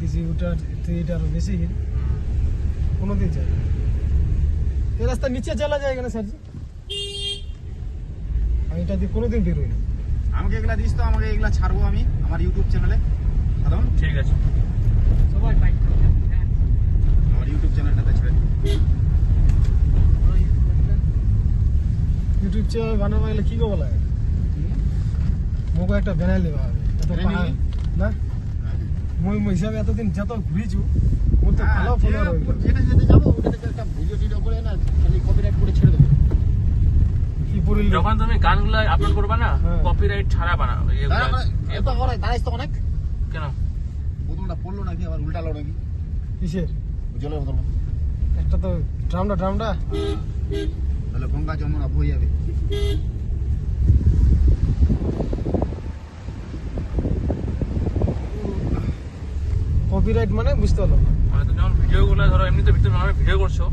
দেখেছি ওটার এটা আরো বেশি হিল কোনোদিন যাই এই রাস্তা নিচে চলা যায় কেন স্যার আমি এটা দিয়ে কোনোদিন বেরোই না আমাকে এগুলা দিস তো আমাকে এগুলা ছাড়বো আমি আমার ইউটিউব চ্যানেলে সাধারণ ঠিক আছে সবাই বাইক আমার ইউটিউব চ্যানেলটাতে ছেড়ে দিই ইউটিউব চ্যানেল বানাবো গেলে কি করবো লাগে মোকে একটা বানাই নেবা হবে এত বানাই পাহাড় না মই হিসাবে এতদিন যত ঘুরিছু মোর তো ভালো ফলোয়ার হয়ে গেল যেটা যেতে যাবো ওটা থেকে একটা ভিডিও টিডিও করে না খালি কপিরাইট করে ছেড়ে দেবো কি পড়িল যখন তুমি গানগুলো আপলোড করবে না হ্যাঁ। কপিরাইট ছাড়া বানাও এত করে দাঁড়াইস তো অনেক কেন বোতলটা পড়লো নাকি আবার উল্টালো নাকি কিসের জলের বোতল একটা তো ড্রামটা তাহলে গঙ্গা যমুনা বই যাবে কপিরাইট মানে বুঝতে পারলাম না মানে তুমি যখন ভিডিওগুলো ধরো এমনিতে ভিডিও করছো